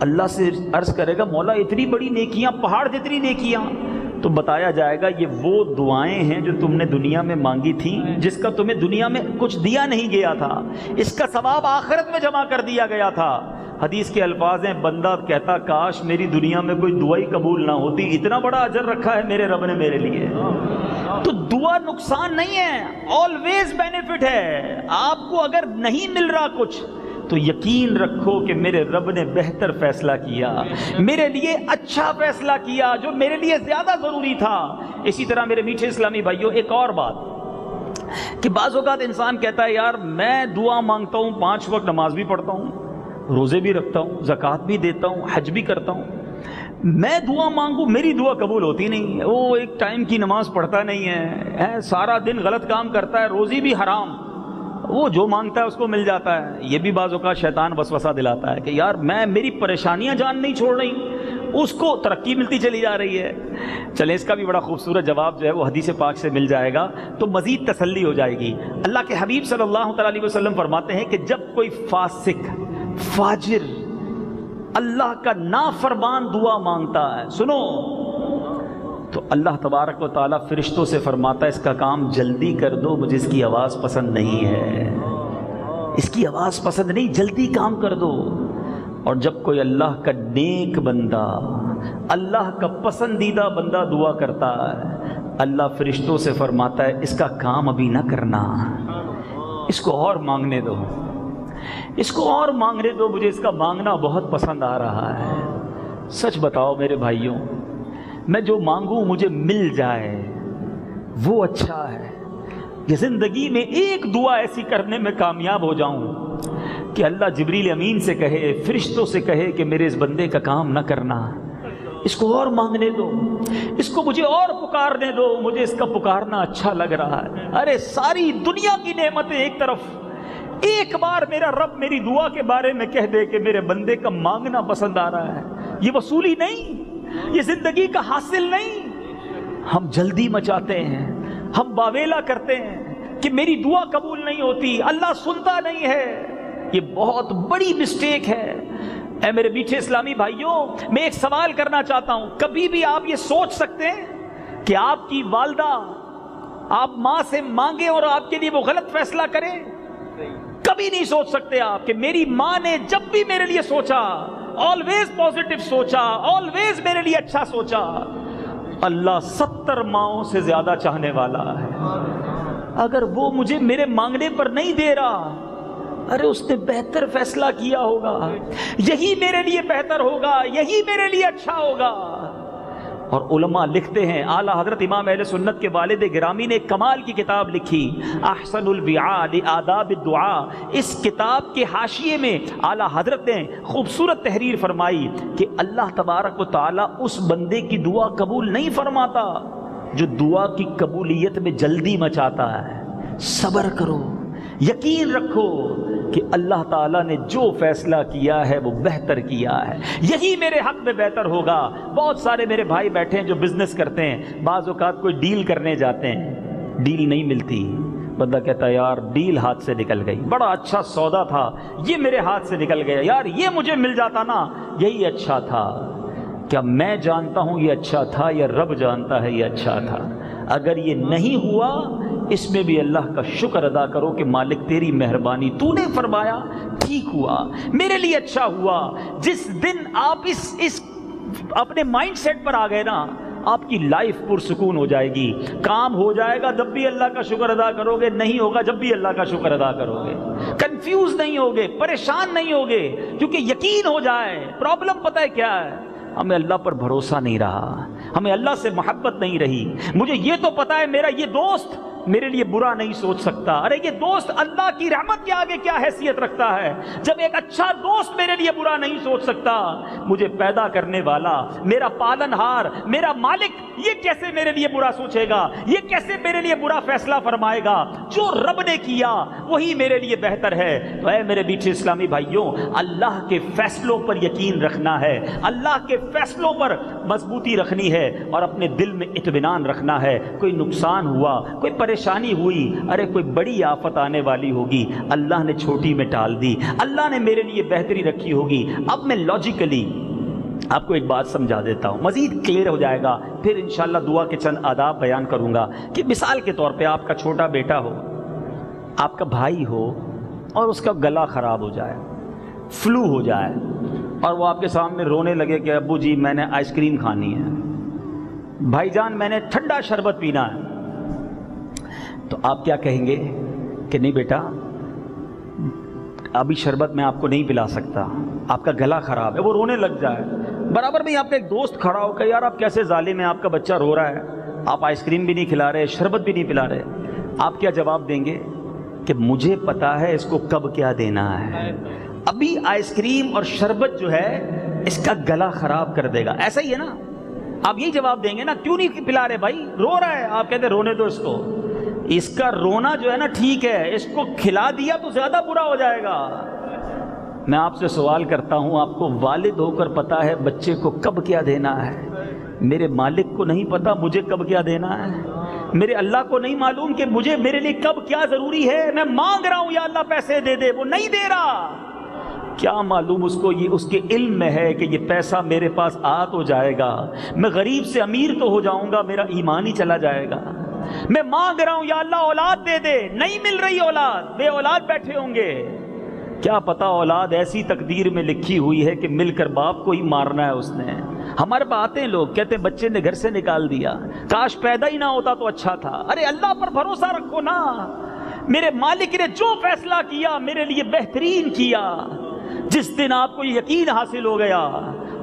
اللہ سے عرض کرے گا مولا اتنی بڑی نیکیاں، پہاڑ جتنی نیکیاں، تو بتایا جائے گا یہ وہ دعائیں ہیں جو تم نے دنیا میں مانگی تھیں، جس کا تمہیں دنیا میں کچھ دیا نہیں گیا تھا، اس کا ثواب آخرت میں جمع کر دیا گیا تھا۔ حدیث کے الفاظ ہیں بندہ کہتا کاش میری دنیا میں کوئی دعا ہی قبول نہ ہوتی، اتنا بڑا اجر رکھا ہے میرے رب نے میرے لیے۔ تو دعا نقصان نہیں ہے، آلویز بینیفٹ ہے۔ آپ کو اگر نہیں مل رہا کچھ تو یقین رکھو کہ میرے رب نے بہتر فیصلہ کیا، میرے لیے اچھا فیصلہ کیا جو میرے لیے زیادہ ضروری تھا۔ اسی طرح میرے میٹھے اسلامی بھائیوں، ایک اور بات کہ بعض اوقات انسان کہتا ہے یار میں دعا مانگتا ہوں، 5 وقت نماز بھی پڑھتا ہوں، روزے بھی رکھتا ہوں، زکوٰۃ بھی دیتا ہوں، حج بھی کرتا ہوں، میں دعا مانگوں میری دعا قبول ہوتی نہیں ہے، وہ ایک ٹائم کی نماز پڑھتا نہیں ہے، سارا دن غلط کام کرتا ہے، روزی بھی حرام، وہ جو مانگتا ہے اس کو مل جاتا ہے۔ یہ بھی بعض اوقات شیطان وسوسہ دلاتا ہے کہ یار میری پریشانیاں جان نہیں چھوڑ رہی، اس کو ترقی ملتی چلی جا رہی ہے۔ چلیں اس کا بھی بڑا خوبصورت جواب جو ہے وہ حدیث پاک سے مل جائے گا تو مزید تسلی ہو جائے گی۔ اللہ کے حبیب صلی اللہ تعالیٰ علیہ وسلم فرماتے ہیں کہ جب کوئی فاسق، فاجر، اللہ کا نافرمان دعا مانگتا ہے، سنو، تو اللہ تبارک و تعالیٰ فرشتوں سے فرماتا ہے اس کا کام جلدی کر دو، مجھے اس کی آواز پسند نہیں ہے، اس کی آواز پسند نہیں، جلدی کام کر دو۔ اور جب کوئی اللہ کا نیک بندہ، اللہ کا پسندیدہ بندہ دعا کرتا ہے، اللہ فرشتوں سے فرماتا ہے اس کا کام ابھی نہ کرنا، اس کو اور مانگنے دو، اس کو اور مانگنے دو، مجھے اس کا مانگنا بہت پسند آ رہا ہے۔ سچ بتاؤ میرے بھائیوں، میں جو مانگوں مجھے مل جائے وہ اچھا ہے، یہ زندگی میں ایک دعا ایسی کرنے میں کامیاب ہو جاؤں کہ اللہ جبریل امین سے کہے، فرشتوں سے کہے کہ میرے اس بندے کا کام نہ کرنا، اس کو اور مانگنے دو، اس کو مجھے اور پکارنے دو، مجھے اس کا پکارنا اچھا لگ رہا ہے۔ ارے ساری دنیا کی نعمتیں ایک طرف، ایک بار میرا رب میری دعا کے بارے میں کہہ دے کہ میرے بندے کا مانگنا پسند آ رہا ہے، یہ وصولی نہیں، یہ زندگی کا حاصل نہیں۔ ہم جلدی مچاتے ہیں، ہم باویلا کرتے ہیں کہ میری دعا قبول نہیں ہوتی، اللہ سنتا نہیں ہے، یہ بہت بڑی مسٹیک ہے۔ اے میرے میٹھے اسلامی بھائیوں، میں ایک سوال کرنا چاہتا ہوں، کبھی بھی آپ یہ سوچ سکتے ہیں کہ آپ کی والدہ آپ ماں سے مانگے اور آپ کے لیے وہ غلط فیصلہ کرے؟ کبھی نہیں سوچ سکتے آپ کہ میری ماں نے جب بھی میرے لیے سوچا، آلویز پازیٹیو سوچا، آلویز میرے لیے اچھا سوچا۔ اللہ 70 ماؤں سے زیادہ چاہنے والا ہے، اگر وہ مجھے میرے مانگنے پر نہیں دے رہا، ارے اس نے بہتر فیصلہ کیا ہوگا، یہی میرے لیے بہتر ہوگا، یہی میرے لیے اچھا ہوگا۔ اور علماء لکھتے ہیں، اعلیٰ حضرت امام اہل سنت کے والد گرامی نے ایک کمال کی کتاب لکھی، احسن الوعاء لآداب الدعاء۔ اس کتاب کے حاشیے میں اعلیٰ حضرت نے خوبصورت تحریر فرمائی کہ اللہ تبارک و تعالیٰ اس بندے کی دعا قبول نہیں فرماتا جو دعا کی قبولیت میں جلدی مچاتا ہے۔ صبر کرو، یقین رکھو کہ اللہ تعالیٰ نے جو فیصلہ کیا ہے وہ بہتر کیا ہے، یہی میرے حق میں بہتر ہوگا۔ بہت سارے میرے بھائی بیٹھے ہیں جو بزنس کرتے ہیں، بعض اوقات کوئی ڈیل کرنے جاتے ہیں، ڈیل نہیں ملتی، بندہ کہتا ہے یار ڈیل ہاتھ سے نکل گئی، بڑا اچھا سودا تھا، یہ میرے ہاتھ سے نکل گیا، یار یہ مجھے مل جاتا نا، یہی اچھا تھا۔ کیا میں جانتا ہوں یہ اچھا تھا یا رب جانتا ہے یہ اچھا تھا؟ اگر یہ نہیں ہوا اس میں بھی اللہ کا شکر ادا کرو کہ مالک تیری مہربانی، تو نے فرمایا ٹھیک ہوا، میرے لیے اچھا ہوا۔ جس دن آپ اس اپنے مائنڈ سیٹ پر آ گئے نا، آپ کی لائف پرسکون ہو جائے گی، کام ہو جائے گا جب بھی اللہ کا شکر ادا کرو گے، نہیں ہوگا جب بھی اللہ کا شکر ادا کرو گے، کنفیوز نہیں ہوگے، پریشان نہیں ہوگے، کیونکہ یقین ہو جائے۔ پرابلم پتہ ہے کیا ہے؟ ہمیں اللہ پر بھروسہ نہیں رہا، ہمیں اللہ سے محبت نہیں رہی۔ مجھے یہ تو پتا ہے میرا یہ دوست میرے لیے برا نہیں سوچ سکتا، ارے یہ دوست اللہ کی رحمت کے آگے کیا حیثیت رکھتا ہے؟ جب ایک اچھا دوست میرے لیے برا نہیں سوچ سکتا، مجھے پیدا کرنے والا، میرا پالن ہار، میرا مالک یہ کیسے میرے لیے برا سوچے گا؟ یہ کیسے میرے لیے برا فیصلہ فرمائے گا؟ جو رب نے کیا وہی میرے لیے بہتر ہے۔ تو اے میرے میٹھے اسلامی بھائیوں، اللہ کے فیصلوں پر یقین رکھنا ہے، اللہ کے فیصلوں پر مضبوطی رکھنی ہے اور اپنے دل میں اطمینان رکھنا ہے۔ کوئی نقصان ہوا، کوئی پریشانی ہوئی، ارے کوئی بڑی آفت آنے والی ہوگی، اللہ نے چھوٹی میں ٹال دی، اللہ نے میرے لیے بہتری رکھی ہوگی۔ اب میں لاجیکلی آپ کو ایک بات سمجھا دیتا ہوں، مزید کلیئر ہو جائے گا، پھر انشاءاللہ دعا کے چند آداب بیان کروں گا کہ مثال کے طور پہ آپ کا چھوٹا بیٹا ہو، آپ کا بھائی ہو، اور اس کا گلا خراب ہو جائے، فلو ہو جائے، اور وہ آپ کے سامنے رونے لگے کہ ابو جی میں نے آئس کریم کھانی ہے، بھائی جان میں نے ٹھنڈا شربت پینا ہے، تو آپ کیا کہیں گے کہ نہیں بیٹا ابھی شربت میں آپ کو نہیں پلا سکتا، آپ کا گلا خراب ہے، وہ رونے لگ جائے۔ برابر میں آپ کا ایک دوست کھڑا ہو کہ یار آپ کیسے ظالم ہیں، آپ کا بچہ رو رہا ہے، آپ آئس کریم بھی نہیں کھلا رہے، شربت بھی نہیں پلا رہے، آپ کیا جواب دیں گے کہ مجھے پتا ہے اس کو کب کیا دینا ہے، ابھی آئس کریم اور شربت جو ہے اس کا گلا خراب کر دے گا، ایسا ہی ہے نا؟ آپ یہی جواب دیں گے نا، کیوں نہیں پلا رہے بھائی، رو رہا ہے، آپ کہتے ہیں رونے دو اس کو، اس کا رونا جو ہے نا ٹھیک ہے، اس کو کھلا دیا تو زیادہ برا ہو جائے گا۔ میں آپ سے سوال کرتا ہوں، آپ کو والد ہو کر پتا ہے بچے کو کب کیا دینا ہے؟ میرے مالک کو نہیں پتا مجھے کب کیا دینا ہے؟ میرے اللہ کو نہیں معلوم کہ مجھے میرے لیے کب کیا ضروری ہے؟ میں مانگ رہا ہوں یا اللہ پیسے دے دے، وہ نہیں دے رہا، کیا معلوم اس کو، یہ اس کے علم میں ہے کہ یہ پیسہ میرے پاس آ تو جائے گا، میں غریب سے امیر تو ہو جاؤں گا، میرا ایمان ہی چلا جائے گا۔ میں مانگ رہا ہوں یا اللہ اولاد دے دے، نہیں مل رہی اولاد، بے اولاد بیٹھے ہوں گے، کیا پتا اولاد ایسی تقدیر میں لکھی ہوئی ہے کہ مل کر باپ کو ہی مارنا ہے اس نے۔ ہمارے پاس آتے ہیں لوگ کہتے ہیں بچے نے گھر سے نکال دیا، کاش پیدا ہی نہ ہوتا تو اچھا تھا۔ ارے اللہ پر بھروسہ رکھو نا، میرے مالک نے جو فیصلہ کیا میرے لیے بہترین کیا۔ جس دن آپ کو یقین حاصل ہو گیا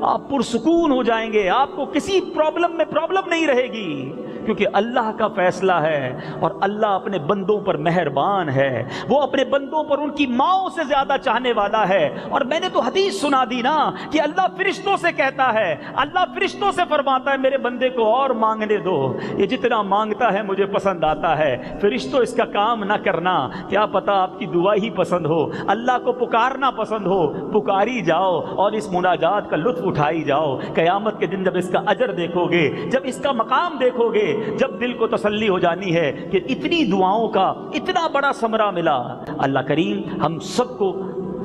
آپ پرسکون ہو جائیں گے، آپ کو کسی پرابلم میں پرابلم نہیں رہے گی، کیونکہ اللہ کا فیصلہ ہے اور اللہ اپنے بندوں پر مہربان ہے، وہ اپنے بندوں پر ان کی ماؤں سے زیادہ چاہنے والا ہے۔ اور میں نے تو حدیث سنا دی نا کہ اللہ فرشتوں سے کہتا ہے، اللہ فرشتوں سے فرماتا ہے میرے بندے کو اور مانگنے دو، یہ جتنا مانگتا ہے مجھے پسند آتا ہے۔ فرشتوں اس کا کام نہ کرنا، کیا پتا آپ کی دعا ہی پسند ہو، اللہ کو پکارنا پسند ہو، پکاری جاؤ اور اس مناجات کا لطف اٹھائی جاؤ۔ قیامت کے دن جب اس کا اجر دیکھو گے، جب اس کا مقام دیکھو گے، جب دل کو تسلی ہو جانی ہے کہ اتنی دعاؤں کا اتنا بڑا ثمرہ ملا، اللہ کریم ہم سب کو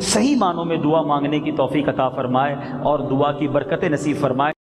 صحیح معنوں میں دعا مانگنے کی توفیق عطا فرمائے اور دعا کی برکتیں نصیب فرمائے۔